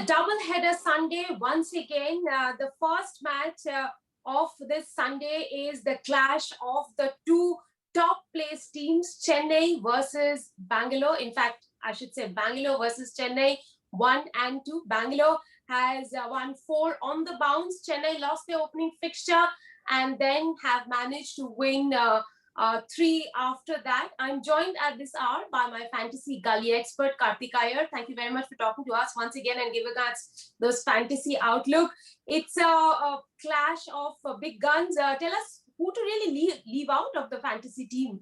a double header Sunday once again. The first match of this Sunday is the clash of the two top place teams, Chennai versus Bangalore. In fact, I should say Bangalore versus Chennai 1 and 2. Bangalore has won 4 on the bounce. Chennai lost their opening fixture and then have managed to win 3 after that. I'm joined at this hour by my fantasy gully expert, Karthik Iyer. Thank you very much for talking to us once again and giving us those fantasy outlook. It's a clash of big guns. Tell us who to really leave out of the fantasy team.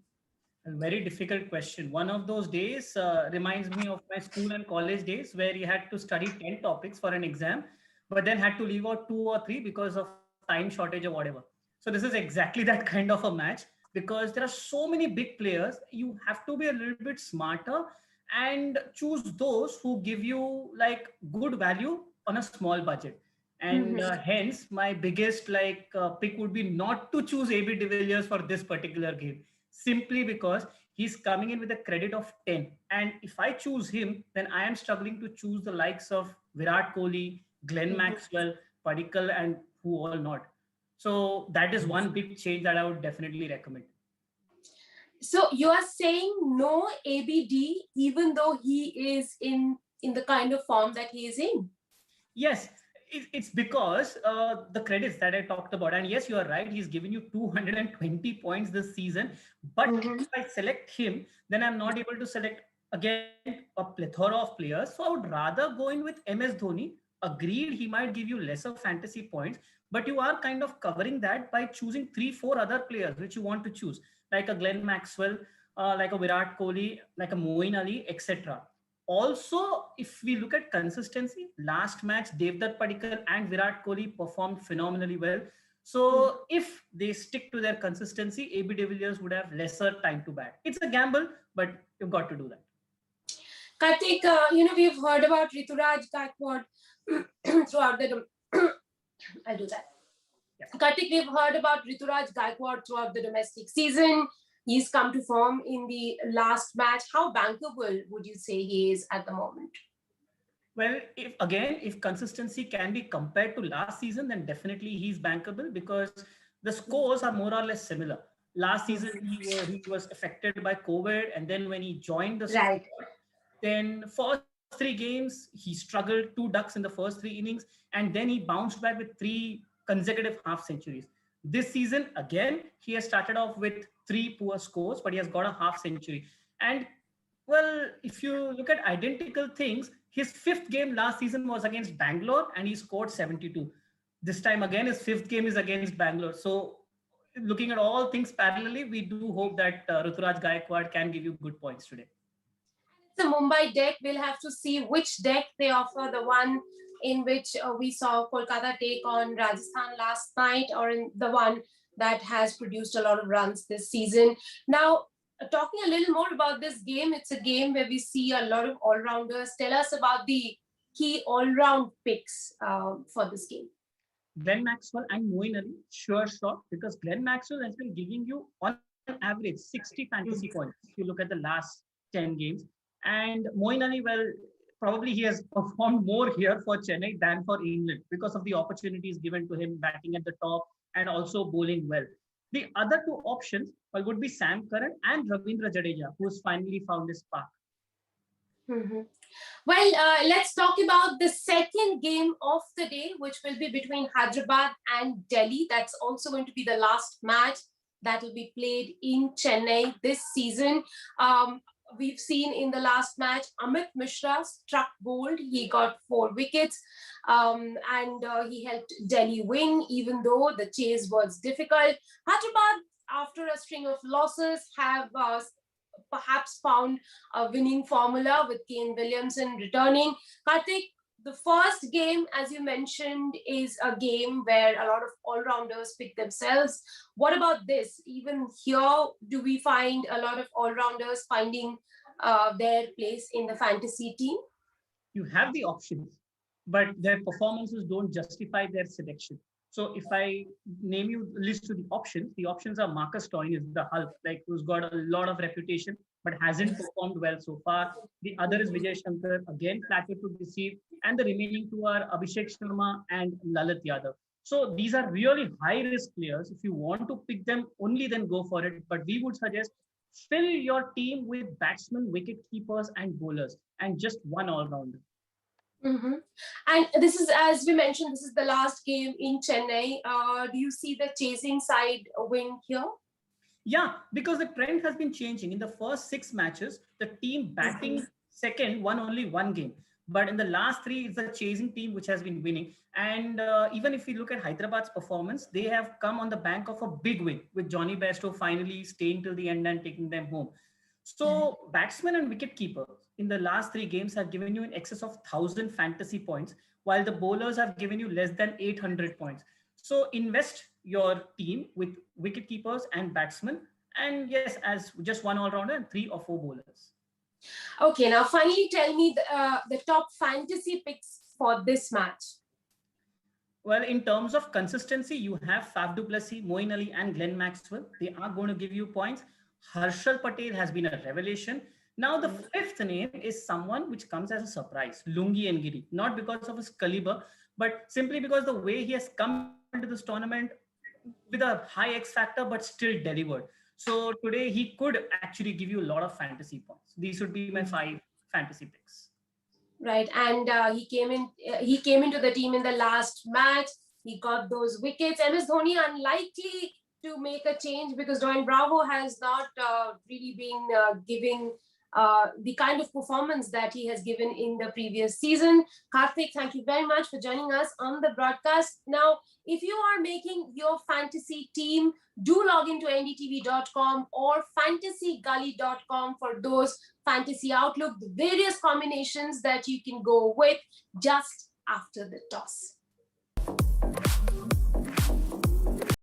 A very difficult question. One of those days reminds me of my school and college days where you had to study 10 topics for an exam, but then had to leave out 2 or 3 because of time shortage or whatever. So this is exactly that kind of a match because there are so many big players. You have to be a little bit smarter and choose those who give you like good value on a small budget. And hence, my biggest pick would be not to choose AB de Villiers for this particular game, simply because he's coming in with a credit of 10. And if I choose him, then I am struggling to choose the likes of Virat Kohli, Glenn Maxwell, Padikkal, and who all not. So that is one big change that I would definitely recommend. So you are saying no ABD, even though he is in the kind of form that he is in? Yes, it's because the credits that I talked about, and yes, you are right, he's given you 220 points this season, but if I select him, then I'm not able to select again a plethora of players. So I would rather go in with MS Dhoni. Agreed, he might give you lesser fantasy points, but you are kind of covering that by choosing 3-4 other players which you want to choose, like a Glenn Maxwell, like a Virat Kohli, like a Moeen Ali, etc. Also, if we look at consistency, last match, Devdutt Padikkal and Virat Kohli performed phenomenally well. So if they stick to their consistency, AB de Villiers would have lesser time to bat. It's a gamble, but you've got to do that. Karthik, we've heard about Rituraj Gaikwad throughout the... I'll do that. Yeah. Karthik, we've heard about Rituraj Gaikwad throughout the domestic season. He's come to form in the last match. How bankable would you say he is at the moment? Well, if consistency can be compared to last season, then definitely he's bankable because the scores are more or less similar. Last season, he was affected by COVID, and then when he joined the squad, then first 3 games, he struggled 2 ducks in the first 3 innings, and then he bounced back with 3 consecutive half centuries. This season, again, he has started off with 3 poor scores, but he has got a half century. And well, if you look at identical things, his 5th game last season was against Bangalore and he scored 72. This time again, his 5th game is against Bangalore. So looking at all things parallelly, we do hope that Ruturaj Gaikwad can give you good points today. It's a Mumbai deck. We'll have to see which deck they offer, the one in which we saw Kolkata take on Rajasthan last night, or in the one that has produced a lot of runs this season. Now, talking a little more about this game, it's a game where we see a lot of all-rounders. Tell us about the key all-round picks for this game. Glenn Maxwell and Moeen Ali, sure shot, because Glenn Maxwell has been giving you on average 60 fantasy points if you look at the last 10 games. And Moeen Ali, well, probably he has performed more here for Chennai than for England because of the opportunities given to him batting at the top and also bowling well. The other 2 options would be Sam Curran and Ravindra Jadeja, who has finally found his spark. Well, let's talk about the second game of the day, which will be between Hyderabad and Delhi. That's also going to be the last match that will be played in Chennai this season. We've seen in the last match, Amit Mishra struck gold. He got 4 wickets and he helped Delhi win, even though the chase was difficult. Hyderabad, after a string of losses, have perhaps found a winning formula with Kane Williamson returning. Karthik, the first game, as you mentioned, is a game where a lot of all-rounders pick themselves. What about this? Even here, do we find a lot of all-rounders finding their place in the fantasy team? You have the options, but their performances don't justify their selection. So if I list to the options are Marcus Stoinis, the Hulk, who's got a lot of reputation. but hasn't performed well so far. The other is Vijay Shankar, again flattered to deceive, and the remaining two are Abhishek Sharma and Lalit Yadav. So these are really high risk players. If you want to pick them only, then go for it. But we would suggest fill your team with batsmen, wicket keepers, and bowlers, and just one all rounder. Mm-hmm. And this is, as we mentioned, this is the last game in Chennai. Do you see the chasing side win here? Yeah, because the trend has been changing. In the first six matches, the team batting second won only one game. But in the last three, it's the chasing team which has been winning. And even if you look at Hyderabad's performance, they have come on the bank of a big win with Johnny Bairstow finally staying till the end and taking them home. So batsmen and wicket keepers in the last three games have given you in excess of 1,000 fantasy points, while the bowlers have given you less than 800 points. So invest your team with wicket keepers and batsmen, and yes, as just one all rounder and three or four bowlers. Okay, now finally tell me the top fantasy picks for this match. Well, in terms of consistency, you have Faf du Plessis, Moeen Ali, and Glenn Maxwell. They are going to give you points. Harshal Patel has been a revelation. Now, the fifth name is someone which comes as a surprise, Lungi Ngiri. Not because of his caliber, but simply because the way he has come into this tournament with a high X factor, but still delivered. So today he could actually give you a lot of fantasy points. These would be my five fantasy picks. Right, and he came in. He came into the team in the last match. He got those wickets. MS Dhoni unlikely to make a change because Dwayne Bravo has not really been giving the kind of performance that he has given in the previous season. Karthik, thank you very much for joining us on the broadcast. Now, if you are making your fantasy team, do log into ndtv.com or fantasygully.com for those fantasy outlook, the various combinations that you can go with just after the toss.